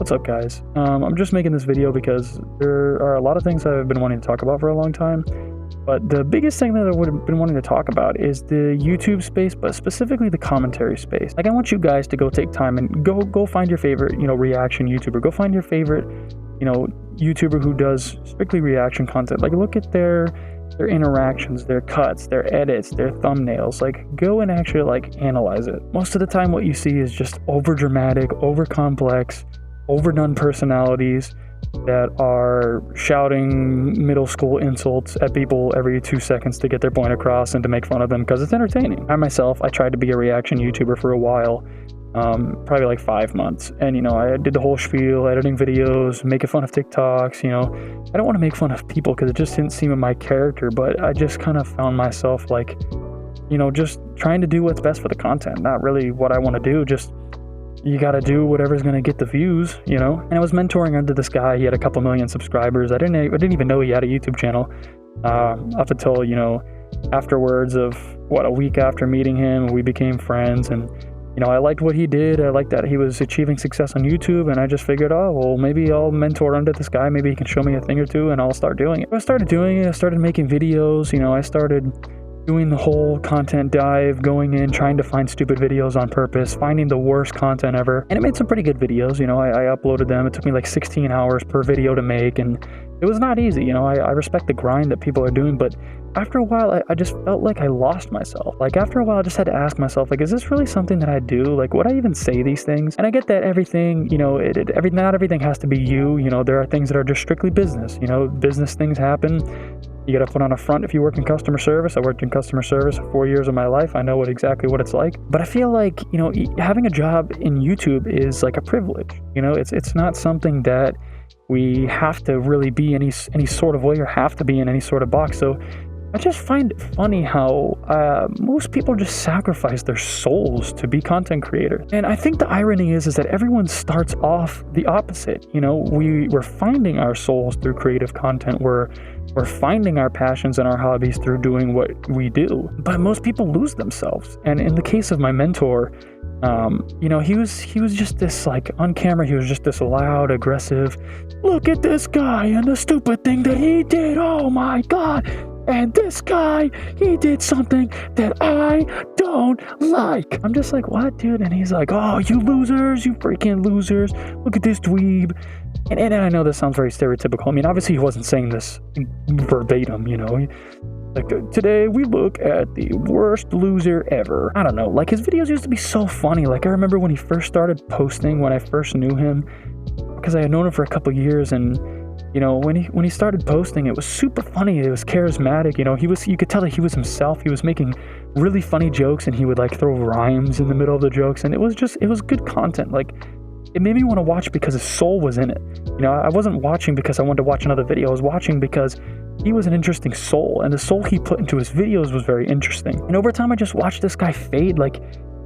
What's up, guys? I'm just making this video because there are a lot of things I've been wanting to talk about for a long time, but the biggest thing that I would have been wanting to talk about is the YouTube space, but specifically the commentary space. Like, I want you guys to go take time and go find your favorite, reaction YouTuber. Go find your favorite, YouTuber who does strictly reaction content. Like, look at their interactions, their cuts, their edits, their thumbnails. Like, go and actually analyze it. Most of the time what you see is just over dramatic, over complex, overdone personalities that are shouting middle school insults at people every 2 seconds to get their point across and to make fun of them because it's entertaining. I tried to be a reaction YouTuber for a while, probably like 5 months, and I did the whole spiel, editing videos, making fun of TikToks. I don't want to make fun of people because it just didn't seem in my character, but I just kind of found myself just trying to do what's best for the content, not really what I want to do. Just, you got to do whatever's going to get the views, And I was mentoring under this guy. He had a couple million subscribers. I didn't even know he had a YouTube channel up until, afterwards of a week after meeting him, we became friends. And, I liked what he did. I liked that he was achieving success on YouTube. And I just figured, oh, well, maybe I'll mentor under this guy. Maybe he can show me a thing or two and I'll start doing it. I started doing it. I started making videos. I started doing the whole content dive, going in, trying to find stupid videos on purpose, finding the worst content ever. And it made some pretty good videos. I uploaded them. It took me like 16 hours per video to make, and it was not easy. I respect the grind that people are doing, but after a while, I just felt like I lost myself. After a while, I just had to ask myself, is this really something that I do? Would I even say these things? And I get that everything, not everything has to be you. There are things that are just strictly business. Business things happen. You got to put on a front if you work in customer service. I worked in customer service for 4 years of my life. I know exactly what it's like. But I feel like, having a job in YouTube is like a privilege. It's not something that we have to really be any sort of way or have to be in any sort of box. So I just find it funny how most people just sacrifice their souls to be content creators. And I think the irony is that everyone starts off the opposite. We're finding our souls through creative content. We're finding our passions and our hobbies through doing what we do. But most people lose themselves. And in the case of my mentor, he was just this, on camera, he was just this loud, aggressive, look at this guy and the stupid thing that he did. Oh my God. And this guy, he did something that I don't like. I'm just like, what, dude? And he's like, oh, you losers, you freaking losers. Look at this dweeb. And I know this sounds very stereotypical. I mean, obviously he wasn't saying this verbatim, today we look at the worst loser ever. I don't know, his videos used to be so funny. I remember when he first started posting, when I first knew him, because I had known him for a couple years, and when he started posting, it was super funny. It was charismatic. You could tell that he was himself. He was making really funny jokes, and he would throw rhymes in the middle of the jokes, and it was good content. It made me want to watch because his soul was in it. I wasn't watching because I wanted to watch another video. I was watching because he was an interesting soul, and the soul he put into his videos was very interesting. And over time, I just watched this guy fade.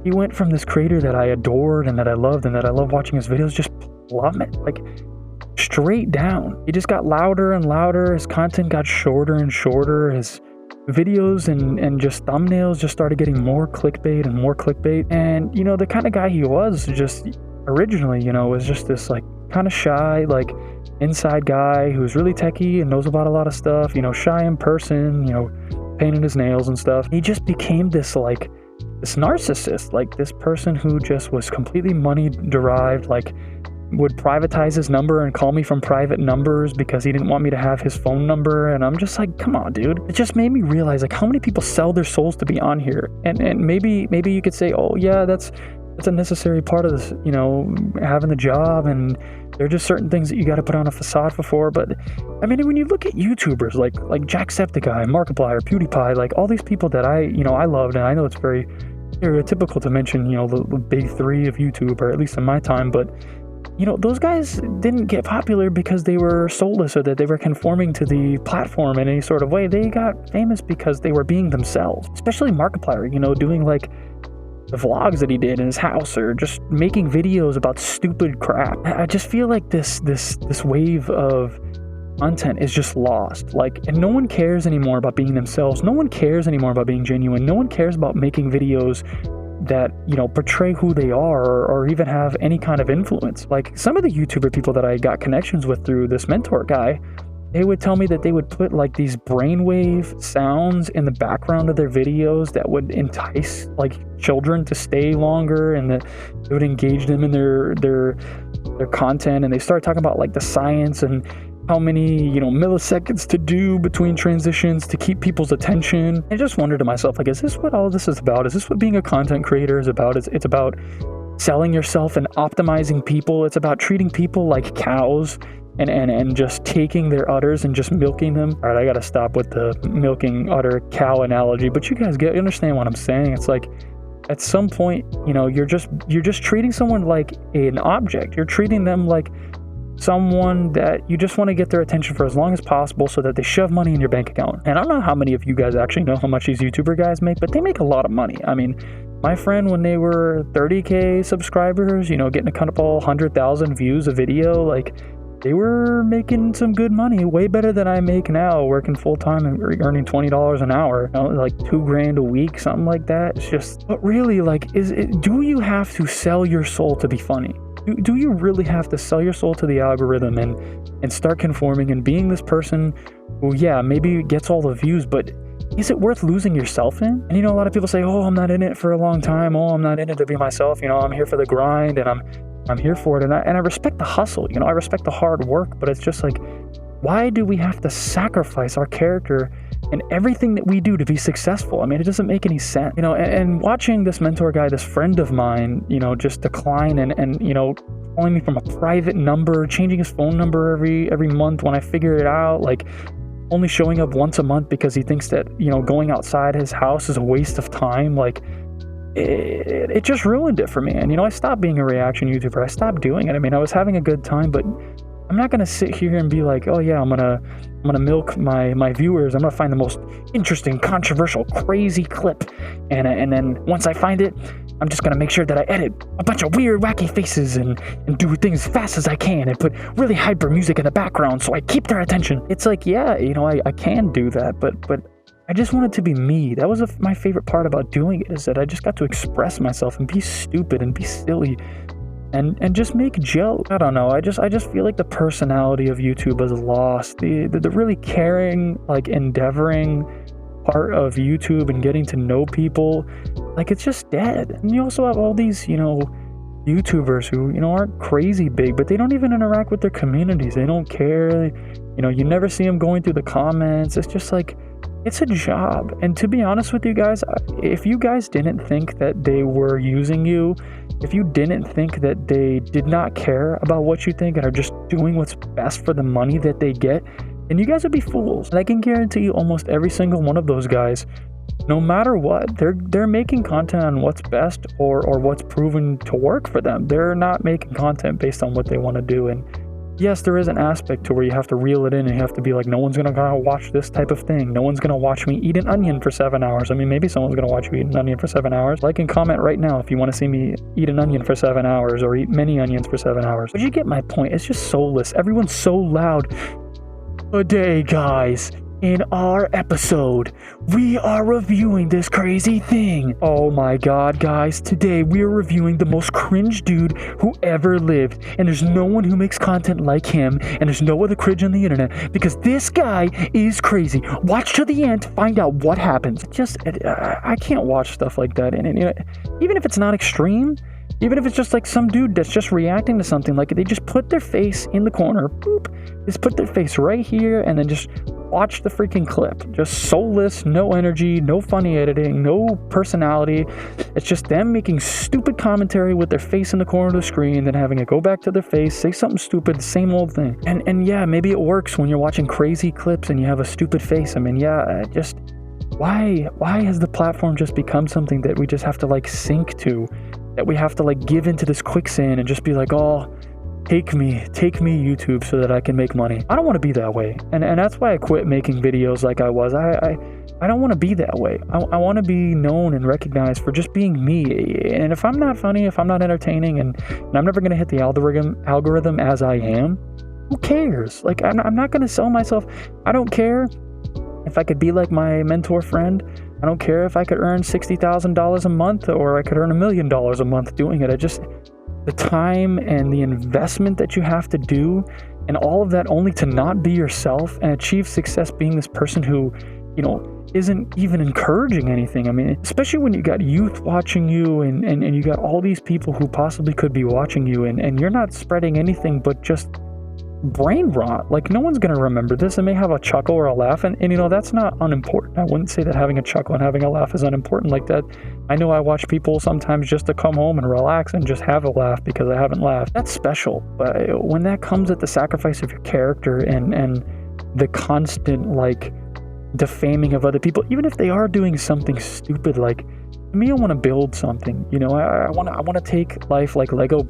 He went from this creator that I adored and that I loved and that I loved watching his videos just plummet, straight down. He just got louder and louder. His content got shorter and shorter. His videos and just thumbnails just started getting more clickbait and more clickbait. And, the kind of guy he was just originally, was just this kind of shy, inside guy who's really techie and knows about a lot of stuff, shy in person, painting his nails and stuff. He just became this this narcissist, this person who just was completely money derived, would privatize his number and call me from private numbers because he didn't want me to have his phone number. And I'm just like, come on, dude. It just made me realize how many people sell their souls to be on here. And maybe you could say, oh yeah, that's a necessary part of this, having the job, and there are just certain things that you got to put on a facade for. But I mean, when you look at YouTubers like Jacksepticeye, Markiplier, PewDiePie, all these people that I loved, and I know it's very stereotypical to mention, the big three of YouTube, or at least in my time, but those guys didn't get popular because they were soulless or that they were conforming to the platform in any sort of way. They got famous because they were being themselves, especially Markiplier, doing the vlogs that he did in his house, or just making videos about stupid crap. I just feel like this wave of content is just lost. And no one cares anymore about being themselves. No one cares anymore about being genuine. No one cares about making videos that, you know, portray who they are, or even have any kind of influence. Like some of the YouTuber people that I got connections with through this mentor guy, they would tell me that they would put like these brainwave sounds in the background of their videos that would entice like children to stay longer, and that it would engage them in their content. And they started talking about like the science and how many, you know, milliseconds to do between transitions to keep people's attention. I just wondered to myself, like, is this what all this is about? Is this what being a content creator is about? It's about selling yourself and optimizing people. It's about treating people like cows and just taking their udders and just milking them. All right, I gotta stop with the milking udder cow analogy, but you guys understand what I'm saying. It's like, at some point, you know, you're just treating someone like an object. You're treating them like someone that you just want to get their attention for as long as possible so that they shove money in your bank account. And I don't know how many of you guys actually know how much these YouTuber guys make, but they make a lot of money. I mean, my friend, when they were 30K subscribers, you know, getting a couple 100,000 views a video, like, they were making some good money, way better than I make now, working full-time and earning $20 an hour, you know, like $2,000 a week, something like that. It's just, but really, like, do you have to sell your soul to be funny? Do you really have to sell your soul to the algorithm and start conforming and being this person who, yeah, maybe gets all the views, but is it worth losing yourself in? And, you know, a lot of people say, oh, I'm not in it for a long time. Oh, I'm not in it to be myself. You know, I'm here for the grind, and I'm here for it. And I respect the hustle. You know, I respect the hard work, but it's just like, why do we have to sacrifice our character and everything that we do to be successful? I mean, it doesn't make any sense. You know, and watching this mentor guy, this friend of mine, you know, just decline and you know, calling me from a private number, changing his phone number every month when I figure it out, like only showing up once a month because he thinks that, you know, going outside his house is a waste of time. Like, it just ruined it for me. And, you know, I stopped being a reaction YouTuber. I stopped doing it. I mean, I was having a good time, but I'm not gonna sit here and be like, oh yeah, I'm gonna milk my viewers. I'm gonna find the most interesting, controversial, crazy clip, and then once I find it, I'm just gonna make sure that I edit a bunch of weird, wacky faces and do things as fast as I can and put really hyper music in the background so I keep their attention. It's like, yeah, you know, I can do that, but I just wanted to be me. That was my favorite part about doing it, is that I just got to express myself and be stupid and be silly and just make jokes. I don't know. I just feel like the personality of YouTube is lost. The really caring, like, endeavoring part of YouTube and getting to know people, like, it's just dead. And you also have all these, you know, YouTubers who, you know, aren't crazy big, but they don't even interact with their communities. They don't care. You know, you never see them going through the comments. It's just like, it's a job. And to be honest with you guys, if you guys didn't think that they were using you, if you didn't think that they did not care about what you think and are just doing what's best for the money that they get, then you guys would be fools. And I can guarantee you almost every single one of those guys, no matter what, they're making content on what's best or what's proven to work for them. They're not making content based on what they want to do. And yes, there is an aspect to where you have to reel it in and you have to be like, no one's gonna watch this type of thing. No one's gonna watch me eat an onion for 7 hours. I mean, maybe someone's gonna watch me eat an onion for 7 hours. Like and comment right now if you want to see me eat an onion for 7 hours or eat many onions for 7 hours. But you get my point. It's just soulless. Everyone's so loud. Today, guys, in our episode, we are reviewing this crazy thing. Oh my god, guys, today we are reviewing the most cringe dude who ever lived, and there's no one who makes content like him, and there's no other cringe on the internet, because this guy is crazy. Watch to the end to find out what happens. I can't watch stuff like that, and you know, even if it's not extreme, even if it's just like some dude that's just reacting to something, like they just put their face in the corner, boop, just put their face right here, and then just watch the freaking clip. Just soulless, no energy, no funny editing, no personality. It's just them making stupid commentary with their face in the corner of the screen, then having it go back to their face, say something stupid, the same old thing. And yeah, maybe it works when you're watching crazy clips and you have a stupid face. I mean, yeah, just why has the platform just become something that we just have to like sink to? That we have to like give into this quicksand and just be like, oh, take me YouTube so that I can make money. I don't want to be that way. And that's why I quit making videos like I was. I don't want to be that way. I want to be known and recognized for just being me. And if I'm not funny, if I'm not entertaining, and I'm never going to hit the algorithm as I am, who cares? Like, I'm not going to sell myself. I don't care If I could be like my mentor friend, I don't care if I could earn $60,000 a month or I could earn $1 million a month doing it. The time and the investment that you have to do and all of that only to not be yourself and achieve success being this person who, isn't even encouraging anything. I mean, especially when you got youth watching you and you got all these people who possibly could be watching you and you're not spreading anything but just brain rot. Like, no one's going to remember this. It may have a chuckle or a laugh, and that's not unimportant. I wouldn't say that having a chuckle and having a laugh is unimportant like that. I know I watch people sometimes just to come home and relax and just have a laugh because I haven't laughed. That's special. But when that comes at the sacrifice of your character and the constant, like, defaming of other people, even if they are doing something stupid, like, to me, I want to build something. I want to take life like Lego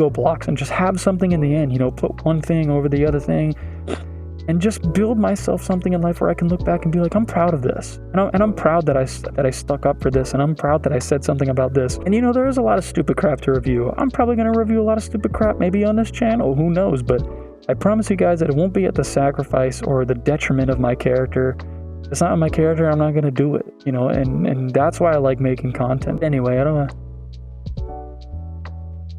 blocks and just have something in the end. Put one thing over the other thing, and just build myself something in life where I can look back and be like, I'm proud of this, and I'm proud that I stuck up for this, and I'm proud that I said something about this. And there is a lot of stupid crap to review. I'm probably going to review a lot of stupid crap maybe on this channel. Who knows? But I promise you guys that it won't be at the sacrifice or the detriment of my character. It's not my character, I'm not going to do it, and that's why I like making content. Anyway,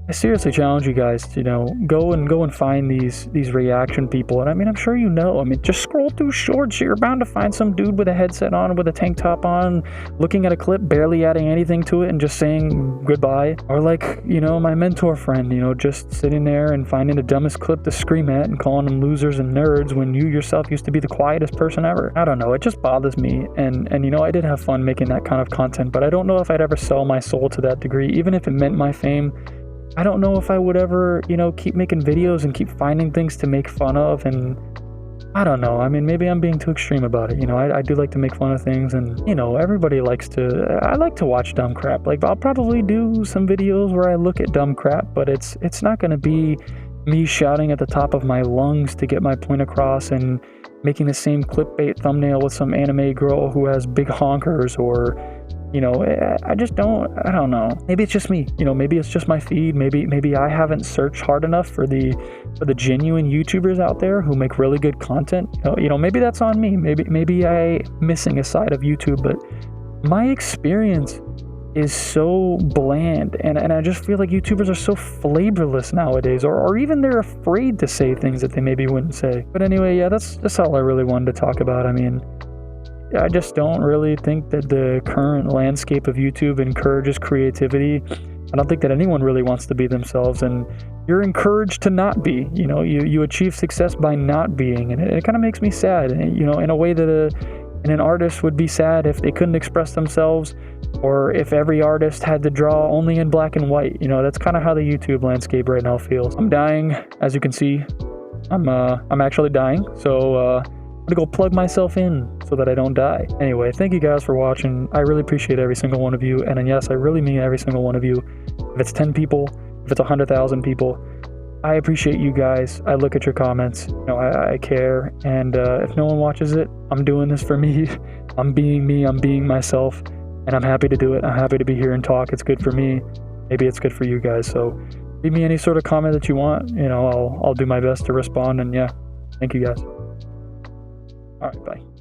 I seriously challenge you guys to, go and find these reaction people. And I mean, I'm sure just scroll through shorts. You're bound to find some dude with a headset on, with a tank top on, looking at a clip, barely adding anything to it and just saying goodbye. Or like, my mentor friend, just sitting there and finding the dumbest clip to scream at and calling them losers and nerds when you yourself used to be the quietest person ever. I don't know. It just bothers me. And I did have fun making that kind of content, but I don't know if I'd ever sell my soul to that degree, even if it meant my fame. I don't know if I would ever, keep making videos and keep finding things to make fun of, and I don't know. I mean, maybe I'm being too extreme about it. I do like to make fun of things, and, everybody I like to watch dumb crap. Like, I'll probably do some videos where I look at dumb crap, but it's not going to be me shouting at the top of my lungs to get my point across and making the same clickbait thumbnail with some anime girl who has big honkers or... I don't know. Maybe it's just me. Maybe it's just my feed. Maybe I haven't searched hard enough for the genuine YouTubers out there who make really good content. Maybe that's on me. Maybe I'm missing a side of YouTube, but my experience is so bland, and I just feel like YouTubers are so flavorless nowadays, or even they're afraid to say things that they maybe wouldn't say. But anyway, yeah, that's all I really wanted to talk about. I mean, I just don't really think that the current landscape of YouTube encourages creativity. I don't think that anyone really wants to be themselves, and you're encouraged to not be. You achieve success by not being, and it kind of makes me sad. In a way that an artist would be sad if they couldn't express themselves, or if every artist had to draw only in black and white. That's kind of how the YouTube landscape right now feels. I'm dying, as you can see. I'm actually dying, so I'm gonna go plug myself in so that I don't die. Anyway, thank you guys for watching. I really appreciate every single one of you, and yes, I really mean every single one of you. If it's 10 people, if it's 100,000 people, I appreciate you guys. I look at your comments. I care, and if no one watches it, I'm doing this for me. I'm being me. I'm being myself, and I'm happy to do it. I'm happy to be here and talk. It's good for me. Maybe it's good for you guys. So leave me any sort of comment that you want. I'll do my best to respond. And yeah, thank you guys. All right, bye.